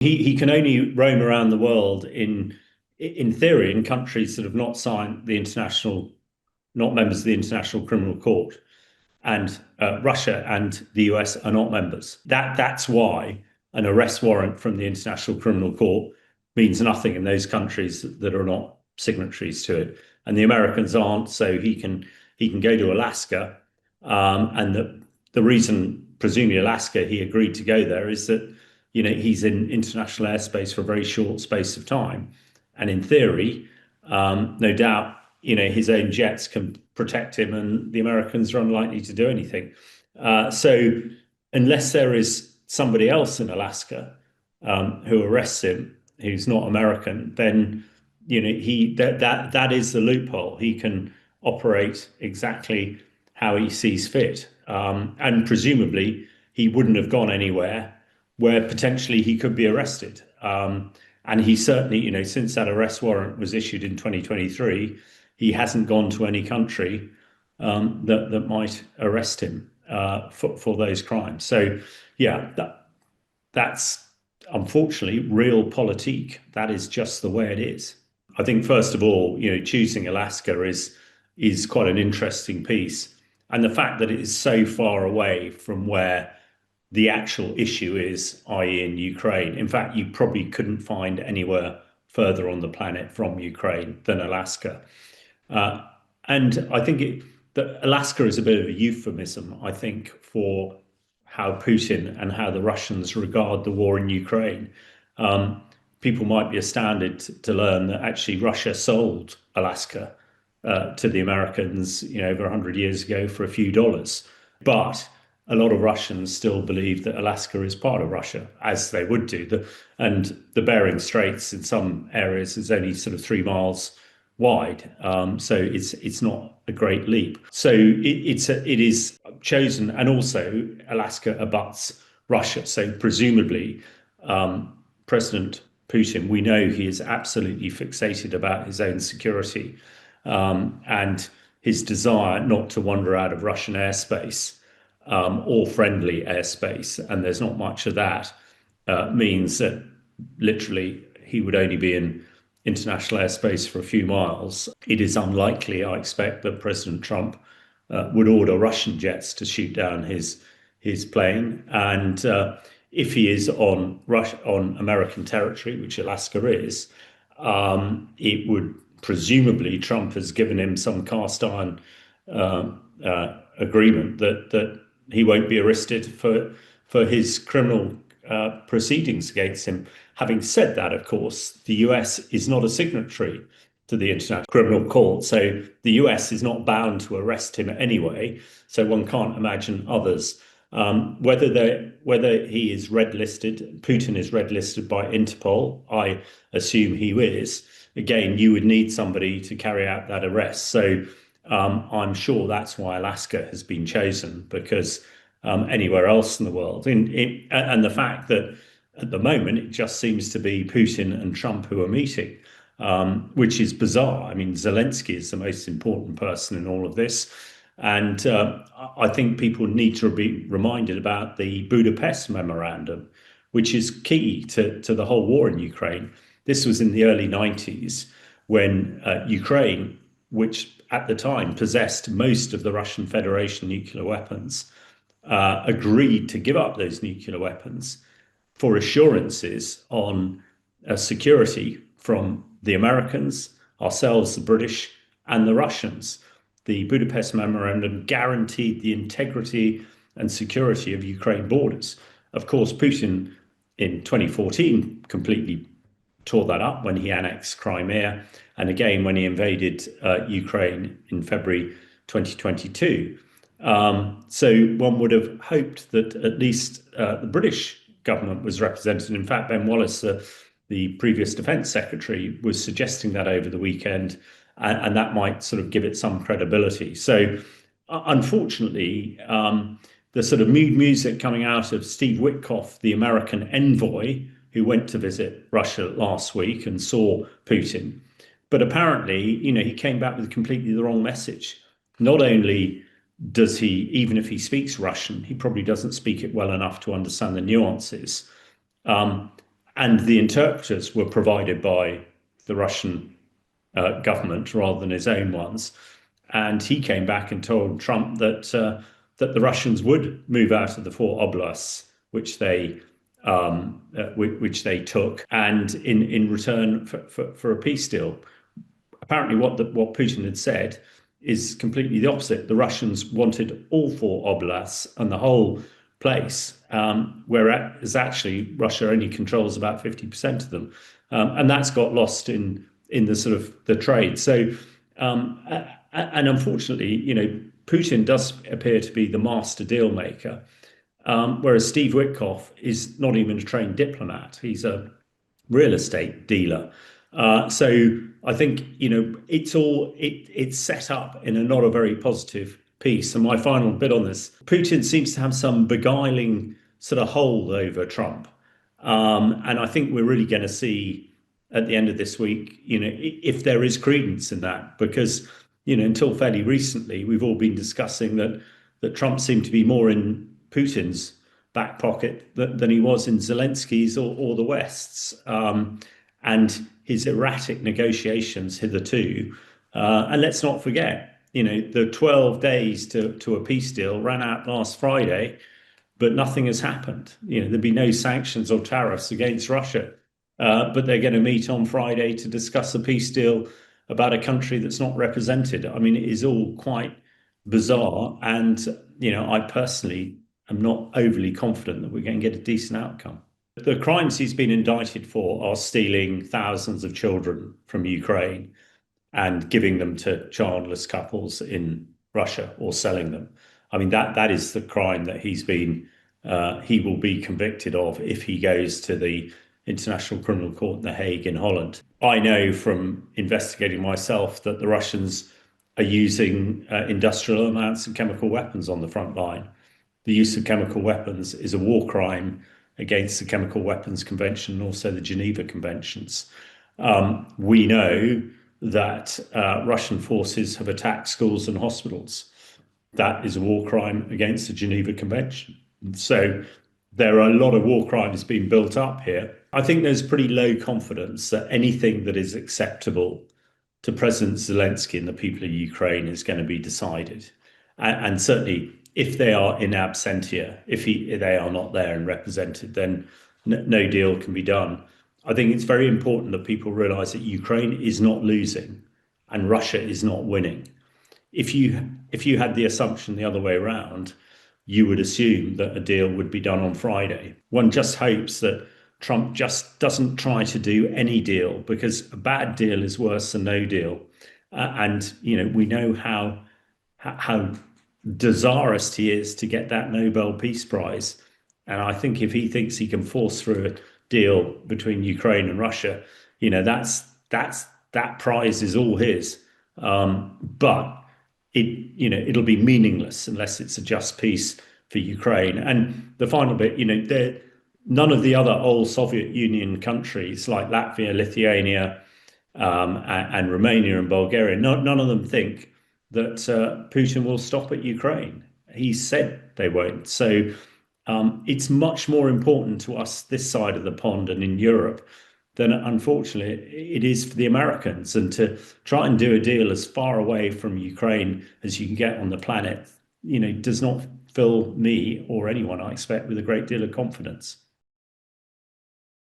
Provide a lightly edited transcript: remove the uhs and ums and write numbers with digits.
He can only roam around the world in theory in countries that have not signed the international, not members of the International Criminal Court, and Russia and the US are not members. That's why an arrest warrant from the International Criminal Court means nothing in those countries that are not signatories to it, and the Americans aren't. So he can go to Alaska, and the reason, presumably Alaska, he agreed to go there is that he's in international airspace for a very short space of time, and in theory, no doubt, his own jets can protect him, and the Americans are unlikely to do anything. So unless there is somebody else in Alaska who arrests him, who's not American, then he that is the loophole. He can operate exactly how he sees fit, and presumably he wouldn't have gone anywhere where potentially he could be arrested. And he certainly, since that arrest warrant was issued in 2023, he hasn't gone to any country that might arrest him for those crimes. So, yeah, that's unfortunately realpolitik. That is just the way it is. I think first of all, choosing Alaska is quite an interesting piece, and the fact that it is so far away from where the actual issue is, i.e., in Ukraine. In fact, you probably couldn't find anywhere further on the planet from Ukraine than Alaska. Uh, and I think that Alaska is a bit of a euphemism, I think, for how Putin and how the Russians regard the war in Ukraine. Um, People might be astounded to learn that actually Russia sold Alaska to the Americans, over 100 years ago for a few dollars. But a lot of Russians still believe that Alaska is part of Russia, as they would do. And the Bering Straits in some areas is only sort of 3 miles wide, so it's not a great leap. So it is chosen, and also Alaska abuts Russia. So presumably, President Putin, we know he is absolutely fixated about his own security, and his desire not to wander out of Russian airspace, or friendly airspace, and there's not much of that, means that literally he would only be in international airspace for a few miles. It is unlikely, I expect, that President Trump would order Russian jets to shoot down his plane, and if he is on American territory, which Alaska is, it would presumably Trump has given him some cast iron agreement that he won't be arrested for his criminal proceedings against him. Having said that, of course, the US is not a signatory to the International Criminal Court, so the US is not bound to arrest him anyway. So one can't imagine others. Whether he is red listed, Putin is red listed by Interpol. I assume he is. Again, you would need somebody to carry out that arrest. So I'm sure that's why Alaska has been chosen, because anywhere else in the world, and the fact that at the moment it just seems to be Putin and Trump who are meeting, which is bizarre. I mean, Zelensky is the most important person in all of this. And I think people need to be reminded about the Budapest Memorandum, which is key to the whole war in Ukraine. This was in the early 90s when Ukraine, which at the time possessed most of the Russian Federation nuclear weapons, agreed to give up those nuclear weapons for assurances on security from the Americans, ourselves, the British, and the Russians. The Budapest Memorandum guaranteed the integrity and security of Ukraine borders. Of course, Putin in 2014 completely tore that up when he annexed Crimea, and again when he invaded Ukraine in February 2022. So one would have hoped that at least the British government was represented. In fact, Ben Wallace, the previous defence secretary, was suggesting that over the weekend, and that might sort of give it some credibility. So unfortunately, the sort of mood music coming out of Steve Witkoff, the American envoy, who went to visit Russia last week and saw Putin. But apparently, he came back with completely the wrong message. Not only does he, even if he speaks Russian, he probably doesn't speak it well enough to understand the nuances. and the interpreters were provided by the Russian government rather than his own ones. And he came back and told Trump that the Russians would move out of the four oblasts, which they took, and in return for a peace deal. Apparently, what Putin had said is completely the opposite. The Russians wanted all four oblasts and the whole place, whereas actually Russia only controls about 50% of them, and that's got lost in the sort of the trade. So, and unfortunately, Putin does appear to be the master deal maker, whereas Steve Witkoff is not even a trained diplomat. He's a real estate dealer. So I think it's set up in a not a very positive piece. And my final bit on this: Putin seems to have some beguiling sort of hold over Trump, and I think we're really going to see at the end of this week, if there is credence in that, because until fairly recently, we've all been discussing that Trump seemed to be more in Putin's back pocket than he was in Zelensky's or the West's, and his erratic negotiations hitherto. And let's not forget, the 12 days to a peace deal ran out last Friday, but nothing has happened. There'd be no sanctions or tariffs against Russia, but they're going to meet on Friday to discuss a peace deal about a country that's not represented. I mean, it is all quite bizarre, and I personally am not overly confident that we're going to get a decent outcome. The crimes he's been indicted for are stealing thousands of children from Ukraine and giving them to childless couples in Russia or selling them. I mean, that is the crime that he will be convicted of if he goes to the International Criminal Court in The Hague in Holland. I know from investigating myself that the Russians are using industrial amounts of chemical weapons on the front line. The use of chemical weapons is a war crime against the Chemical Weapons Convention and also the Geneva Conventions. We know that Russian forces have attacked schools and hospitals. That is a war crime against the Geneva Convention. So there are a lot of war crimes being built up here. I think there's pretty low confidence that anything that is acceptable to President Zelensky and the people of Ukraine is going to be decided. And certainly, if they are in absentia, if they are not there and represented, then no deal can be done. I think it's very important that people realize that Ukraine is not losing and Russia is not winning. If you had the assumption the other way around, you would assume that a deal would be done on Friday. One just hopes that Trump just doesn't try to do any deal, because a bad deal is worse than no deal. And we know how desirous he is to get that Nobel Peace Prize. And I think if he thinks he can force through a deal between Ukraine and Russia, that prize is all his. But it'll be meaningless unless it's a just peace for Ukraine. And the final bit, none of the other old Soviet Union countries like Latvia, Lithuania, and Romania and Bulgaria, none of them think that Putin will stop at Ukraine. He said they won't. So it's much more important to us this side of the pond and in Europe than, unfortunately, it is for the Americans. And to try and do a deal as far away from Ukraine as you can get on the planet, does not fill me or anyone, I expect, with a great deal of confidence.